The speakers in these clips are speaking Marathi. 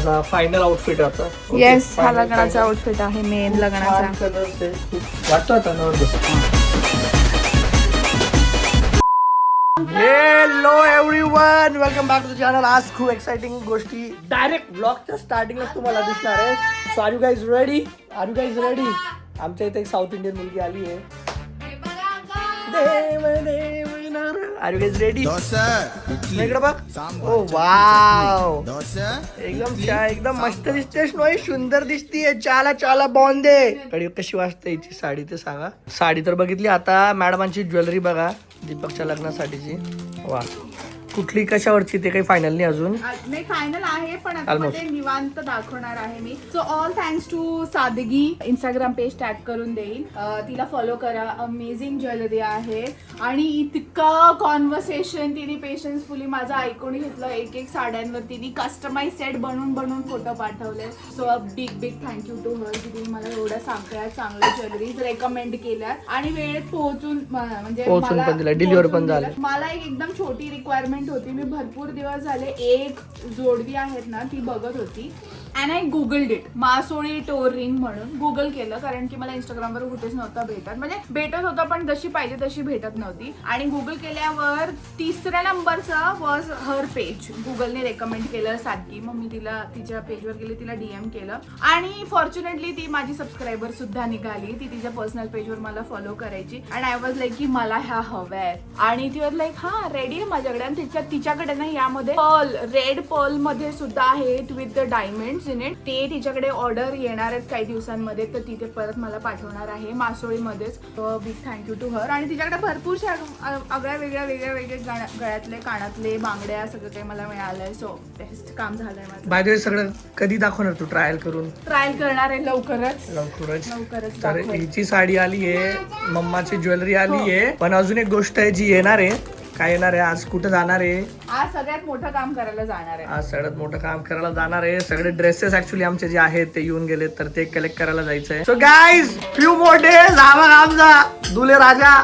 माझा फायनल आउटफिट आता. येस, हा लग्नाचा आउटफिट आहे, मेन लग्नाचा. कलर्स आहे, वाटतो आता नवर. Hello everyone, welcome back to the channel. आज खूप एक्साइटिंग गोष्टी डायरेक्ट ब्लॉगच्या स्टार्टिंगलाच तुम्हाला दिसणार आहे. So are you guys ready? आमच्या इथे एक साऊथ इंडियन मुलगी आली आहे. Are you guys ready? इकडे बघ. ओ वाव, एकदम मस्त दिसतेस. नोई सुंदर दिसतीये. चाला चाला बॉन्डे. कडे कशी वाजते हिची साडी ते सांगा. साडी तर बघितली. आता मॅडमांची ज्वेलरी बघा, दीपकच्या लग्नासाठीची. वा, कुठली कशावरची ते काही फायनल नाही अजून. नाही, फायनल आहे पण आता मध्ये निवांत दाखवणार आहे मी. सो ऑल थँक्स टू सादगी. इंस्टाग्राम पेज टॅग करून देईल, तिला फॉलो करा. अमेझिंग ज्वेलरी आहे आणि इतकं कॉन्व्हर्सेशन तिने पेशन्सफुली माझं ऐकून घेतलं. एक साड्यांवर तिने कस्टमाइज सेट बनवून फोटो पाठवले. So big thank you to her की तिने मला एवढ्या सगळ्या चांगल्या ज्वेलरीज रेकमेंड केल्या आणि वेळेत पोहोचून म्हणजे डिलिव्हर पण झालं. मला एकदम छोटी रिक्वायरमेंट होती. मी भरपूर दिवस झाले एक जोडवी आहेत ना ती बघत होती अँड आय गुगल्ड इट. मासोळी टोर रिंग म्हणून गुगल केलं, कारण की मला इंस्टाग्रामवर कुठेच नव्हतं भेटत. म्हणजे भेटत होतं पण जशी पाहिजे तशी भेटत नव्हती. आणि गुगल केल्यावर 3ऱ्या नंबरचा वॉज हर पेज. गुगलने रेकमेंड केलं सादगी. मग मी तिला तिच्या पेजवर गेले, तिला DM केलं आणि फॉर्च्युनेटली ती माझी सबस्क्रायबर सुद्धा निघाली. ती तिच्या पर्सनल पेजवर मला फॉलो करायची अँड आय वॉज लाईक की मला ह्या हव्या आहेत. आणि ती वॉज लाईक हा रेडी आहे माझ्याकडे. आणि तिच्याकडे ना यामध्ये पर्ल, रेड पर्ल मध्ये सुद्धा आहेत with the diamonds in it. ते तिच्याकडे ऑर्डर येणार आहेत काही दिवसांमध्ये, तर तिथे परत मला पाठवणार आहे मासोळीमध्येच. Big thank you to her. आणि तिच्याकडे भरपूरशा वेगळ्या गळ्यातले, कानातले, बांगड्या सगळं काही मला मिळालंय. सो बेस्ट काम झालंय माझं. बाय द वे, सगळं कधी दाखवणार तू? ट्रायल करून? ट्रायल करणार आहे लवकरच. तर हिची साडी आली आहे, मम्माची ज्वेलरी आली आहे. पण अजून एक गोष्ट आहे जी येणार आहे. काय येणार आहे? आज कुठं जाणार आहे? आज सगळ्यात मोठं काम करायला जाणार आहे. सगळे ड्रेसेस ऍक्च्युली आमचे जे आहेत ते येऊन गेले, तर ते कलेक्ट करायला जायचंय. So guys, few more days. आमचा दुले राजा.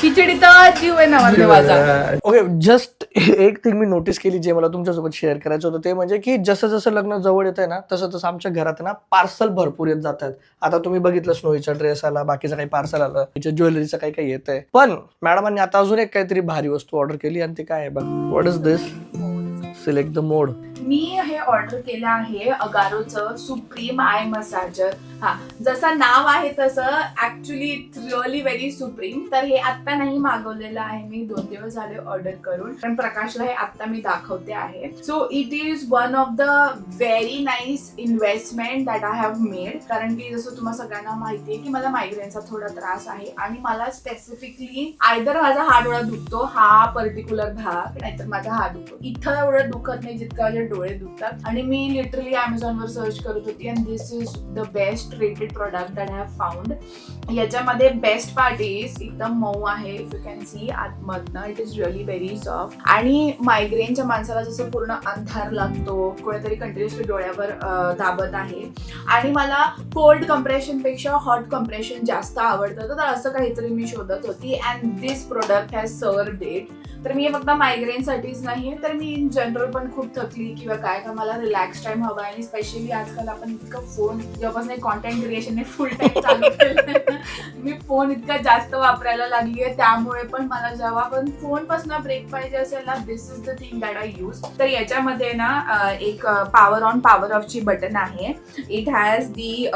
खिचडी तर जीव आहे ना माझा. ओके, जस्ट एक थिंग मी नोटीस केली जे मला तुमच्यासोबत शेअर करायचं होतं, ते म्हणजे की जसं जसं लग्न जवळ येत आहे ना, तसं तसं आमच्या घरात ना पार्सल भरपूर येत जातात. आता तुम्ही बघितलं, स्नोईचा ड्रेस आला, बाकीचं काही पार्सल आलं, तिच्या ज्वेलरीचं काही काही येत आहे. पण मॅडमांनी आता अजून एक काहीतरी भारी वस्तू ऑर्डर केली आणि ती काय आहे बघ. What is this? Select the mode. मी हे ऑर्डर केलं आहे अगारोचं सुप्रीम आय मसाजर. हा, जसं नाव आहे तसं actually it's really very supreme. तर हे आत्ता नाही मागवलेलं आहे मी, 2 दिवस झाले ऑर्डर करून, पण प्रकाशला हे आत्ता मी दाखवते आहे. So it is one of the very nice investment that I have made. कारण की जसं तुम्हाला सगळ्यांना माहिती आहे की मला मायग्रेनचा थोडा त्रास आहे आणि मला स्पेसिफिकली आयदर माझा हा डोळा दुखतो, हा पर्टिक्युलर भाग, नाहीतर माझा हा दुखतो. इथं एवढं दुखत नाही जितकं माझे डोळे दुखतात. आणि मी लिटरली Amazon वर सर्च करत होती and this is the best rated product that I have found. याच्यामध्ये बेस्ट पार्ट इज एकदम मऊ आहे. इफ यू कॅन सी आतमधनं it is really very soft. आणि मायग्रेनच्या माणसाला जसं पूर्ण अंधार लागतो, कोणीतरी कंटिन्युअसली डोळ्यावर दाबत आहे. आणि मला कोल्ड कम्प्रेशन पेक्षा हॉट कम्प्रेशन जास्त आवडतं, तर असं काहीतरी मी शोधत होती and this product has served it. तर मी फक्त मायग्रेन साठीच नाही, तर मी इन जनरल पण खूप थकली किंवा काय का मला रिलॅक्स टाइम हवा आहे. आणि स्पेशली आजकाल आपण इतकं फोन, जेव्हापासून कॉन्टेंट क्रिएशन फुल टाइम चालू केलं, मी फोन इतका जास्त वापरायला लागली आहे. त्यामुळे पण मला जेव्हा पण फोन पासून ब्रेक पाहिजे असेल ना, this is the thing that I use. तर याच्यामध्ये ना एक पॉवर ऑन पॉवर ऑफ ची बटन आहे. It has the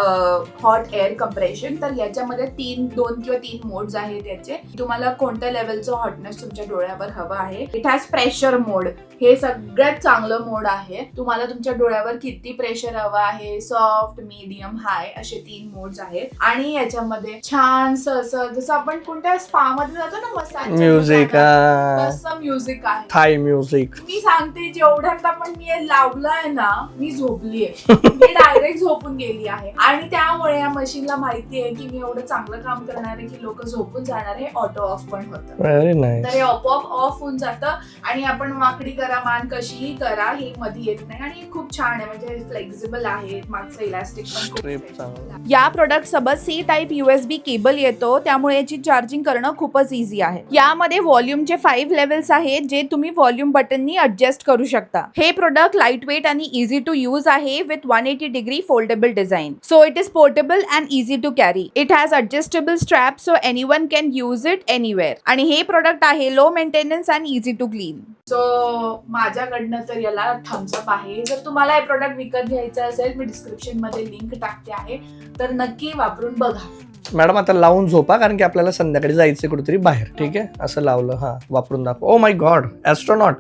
hot air compression. तर याच्यामध्ये 2 किंवा 3 मोड्स आहेत याचे. तुम्हाला कोणत्या लेवलचं हॉटनेस तुमच्या डोळ्यावर हवं आहे. इट हॅज प्रेशर मोड. हे सगळ्यात चांगलं मोड आहे. तुम्हाला तुमच्या डोळ्यावर किती प्रेशर हवं आहे, सॉफ्ट, मीडियम, हाय असे 3 मोड्स आहेत. आणि याच्यामध्ये छान असं जसं आपण कोणत्या स्पा मध्ये जातो ना मसाज, म्युझिक, तसं म्युझिक आहे. Thai music. मी सांगते, जेवढ्यात आपण मी लावलंय ना, मी झोपलीये. हे डायरेक्ट झोपून गेली आहे. आणि त्यामुळे या मशीनला माहिती आहे की मी एवढं चांगलं काम करणार आहे की लोक झोपून जाणार आहे. ऑटो ऑफ पण होतं. तर हे आपोआप ऑफ होऊन जातं आणि आपण वाकडी करा मान कशीही करा हे मध्ये येत नाही. आणि खूप छान आहे, म्हणजे फ्लेक्झिबल आहे. मागचं इलास्टिक पण या प्रोडक्ट सोबत C टाईप USB केबल येतो, त्यामुळे याची चार्जिंग करणं खूपच इझी आहे. यामध्ये व्हॉल्यूमचे 5 लेवल्स आहेत जे तुम्ही व्हॉल्यूम बटननी ऍडजस्ट करू शकता. हे प्रोडक्ट लाईट वेट आणि इझी टू यूज आहे with 180 degree foldable design. So it is portable and easy to carry. It has adjustable strap so anyone can use it anywhere. आणि हे प्रोडक्ट आहे low maintenance and easy to clean. So माझ्याकडनं तर याला थम्स अप आहे. जर तुम्हाला हे प्रोडक्ट विकत घ्यायचं असेल, मी डिस्क्रिप्शन मध्ये लिंक टाकते आहे, तर नक्की वापरून बघा. मॅडम आता लावून झोपा, कारण की आपल्याला संध्याकाळी जायचं कुठेतरी बाहेर. ठीक आहे, असं लावलं. हा, वापरून दाखव. Oh my god, astronaut.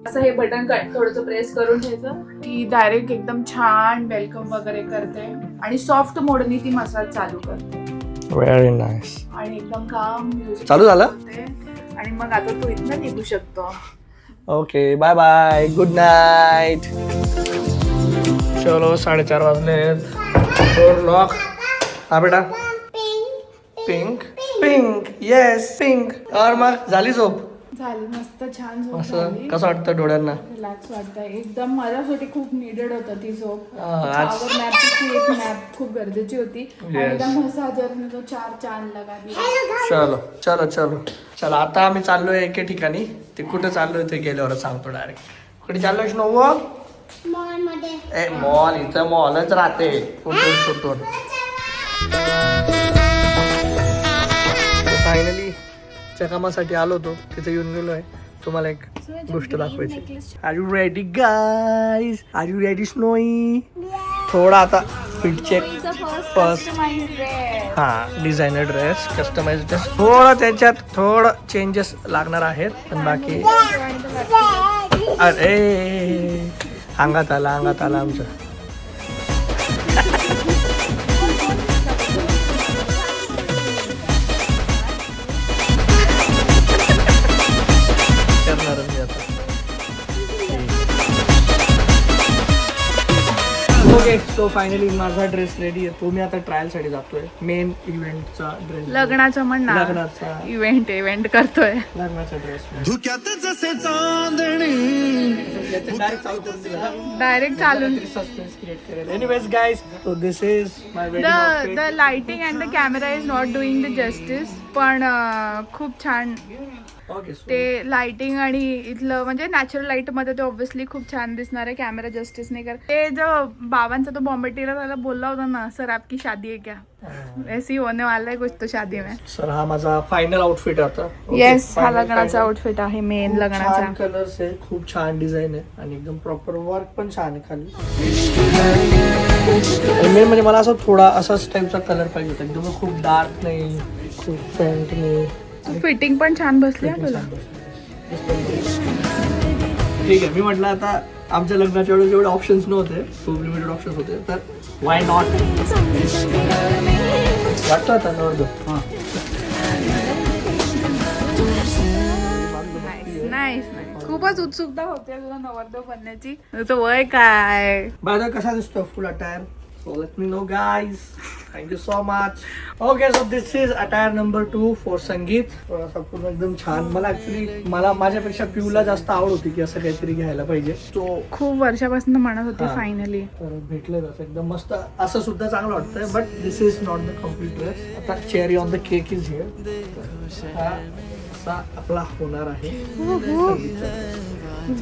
असं हे बटन थोडंसं प्रेस करून ठेवायचं, ती डायरेक्ट एकदम छान वेलकम वगैरे करते आणि सॉफ्ट मोडनी ती मसाज चालू करते. Very nice. आणि एकदम काम म्युझिक चालू झालं. आणि मग आता तू इथनं निघू शकतो. Okay, bye bye, good night. चलो 4:30 वाजलेत. Door lock. हा बेटा, पिंक पिंक, येस पिंक. और मग झाली झोप? झाली, मस्त छान झोप असं झाली. कसं वाटतं डोळ्यांना? रिलॅक्स वाटतंय एकदम. माझ्यासाठी खूप निडेड होतं ती झोप. आज नॅप खूप गरजेची होती. एकदम मसाजरने तो 4 चांद लगा दिला. चलो चलो चलो चलो, आता आम्ही चाललोय एके ठिकाणी. ते कुठं चाललोय ते गेल्यावर सांगतो डायरेक्ट. कुठे चाललोय स्नोव? ए मॉल, इथं मॉलच राहते कुठून कुठून. फायनली च्या कामासाठी आलो होतो, तिथे येऊन गेलोय. तुम्हाला एक गोष्ट दाखवायची. Are you ready guys? Are you ready Snowy? थोडा आता फिट चेक फर्स्ट. हा, डिझायनर ड्रेस, कस्टमाइज ड्रेस. थोडं त्याच्यात थोडं चेंजेस लागणार आहेत, पण बाकी अरे अंगात आला आमचं. ओके, सो फायनली माझा ड्रेस रेडी आहे. तो मी आता ट्रायल साठी जातोय. मेन इव्हेंटचा ड्रेस. लग्नाचं म्हण ना. लग्नाचा इव्हेंट करतोय. लग्नाचा ड्रेस. डायरेक्ट चालून. सस्पेन्स क्रिएट करेल. Anyways guys, so this is my wedding outfit. The lighting and the camera is not doing the justice, पण खूप छान. ओके, ते लाइटिंग आणि इथलं म्हणजे नॅचरल लाईट मध्ये ते ऑब्व्हियसली खूप छान दिसणार आहे. कॅमेरा जस्टिस नाही करत. ते जो बाबांचा तो बॉम्बे टेलर वाला बोलला होता ना, सर आपकी शादी है क्या, ऐसी होने वाला है कुछ तो शादी में. सर हा माझा फायनल आउटफिट आता. येस, हा लग्नाचा आउटफिट आहे. मेन लग्नाचा. कलर्स आहे, खूप छान डिझाईन आहे आणि एकदम प्रॉपर वर्क पण छान आहे खाली. मेन म्हणजे मला असं थोडा असाच टाईपचा कलर पाहिजे होता. एकदम खूप डार्क नाही, खूप फेंट नाही. फिटिंग पण छान बसली तुला. ठीक आहे, मी म्हटलं आता आमच्या लग्नाच्या वेळेस जेवढे ऑप्शन्स नव्हते, खूप लिमिटेड ऑप्शन्स होते, तर वाय नॉट. वाटतं आता नवरदेव. हां, नाईस. खूपच उत्सुकता होते तुला नवरदेव बनण्याची. तुझं वय काय? बाय कसा दिसतो फुल attire? So let me know guys. Thank you so much. Okay, so this is attire number 2 for संगीत. थोडासा पूर्ण एकदम छान. मला माझ्यापेक्षा पिऊला जास्त आवड होती की असं काहीतरी घ्यायला पाहिजे. तो खूप वर्षापासून म्हणत होते फायनली. तर भेटलं तसं एकदम मस्त. असं सुद्धा चांगलं वाटतंय, but this is not the complete dress. आता cherry on the cake is here. हा असा आपला होणार आहे.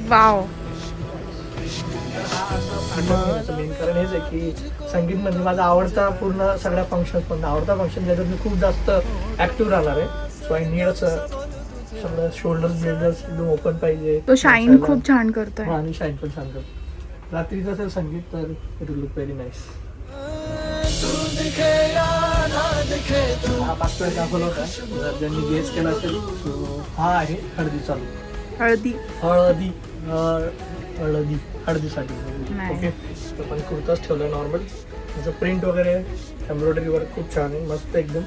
वाव. मेन कारण हेच आहे की संगीत म्हणजे माझा आवडता पूर्ण सगळ्या फंक्शन पण आवडता फंक्शन, ज्याच्यात मी खूप जास्त ऍक्टिव्ह राहणार आहे. सो आय नीड सगळं शोल्डर्स बिल्डर्स एकदम ओपन पाहिजे. तो शाईन खूप छान करतोय. आणि शाईन पण छान करतो. रात्रीचं असेल संगीत तर it will look very nice. हा पाचव्या दाखवला होता, जर ज्यांनी गेस केला असेल. हा आहे हळदी चालू. हळदीसाठी. ओके, तर पण कुर्ताच ठेवला नॉर्मल. त्याचं प्रिंट वगैरे एम्ब्रॉयडरी वर्क खूप छान आहे, मस्त एकदम.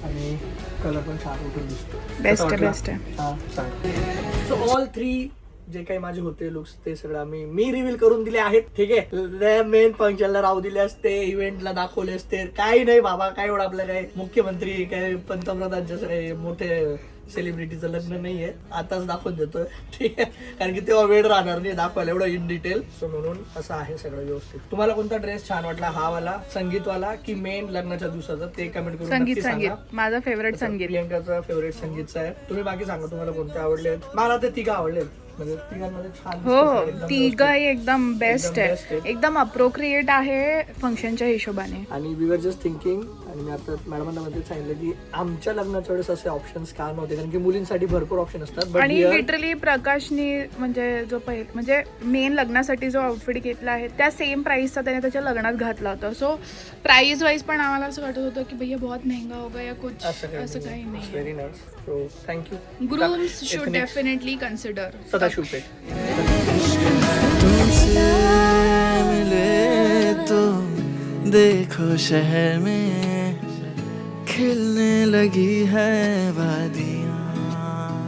आणि कलर पण छान उठून दिसतो. बेस्ट आहे. हां, सांग. सो ऑल 3 जे काही माझे होते लुक्स ते सगळं मी रिव्हील करून दिले आहेत. ठीक आहे, मेन फंक्शनला राहू दिले असते, इव्हेंटला दाखवले असते. काही नाही बाबा, काय एवढं आपलं काय मुख्यमंत्री काय पंतप्रधान जसं काही मोठे सेलिब्रिटीचं लग्न नाहीये, आताच दाखवून देतोय. ठीक आहे, कारण की तेव्हा वेळ राहणार नाही दाखवायला एवढं इन डिटेल. सो म्हणून असं आहे सगळं व्यवस्थित. तुम्हाला कोणता ड्रेस छान वाटला, हा वाला संगीतवाला की मेन लग्नाच्या दिवसाचा, ते कमेंट करून नक्की सांगा. माझा फेवरेट संगीत. प्रियंकाचा फेवरेट संगीतचा आहे. तुम्ही बाकी सांगा तुम्हाला कोणते आवडले. मला ते तिघं आवडले, म्हणजे तिघांमध्ये छान. हो, तिघही एकदम बेस्ट आहे, एकदम अप्रोक्रिएट आहे फंक्शनच्या हिशोबाने. आणि वी वर जस्ट थिंकिंग, आणि मी आता मॅडमांना मध्ये सांगितलं की आमच्या लग्नाच्या वेळेस असे ऑप्शन्स का नव्हते, कारण की मुलींसाठी भरपूर ऑप्शन असतात. आणि लिटरली प्रकाशनी म्हणजे जो म्हणजे मेन लग्नासाठी जो आउटफिट घेतला आहे त्या सेम प्राइसचा त्याने त्याच्या लग्नात घातला होता. सो प्राइस वाईज पण आम्हाला असं वाटत होतं की भैया बहुत महंगा होगा या कुछ, असं काही नाही. Very nice. So thank you. Grooms should definitely consider. Sadashiv Peth. तुमसे मिले तो देखो शहर में खिलने लगी है वादी.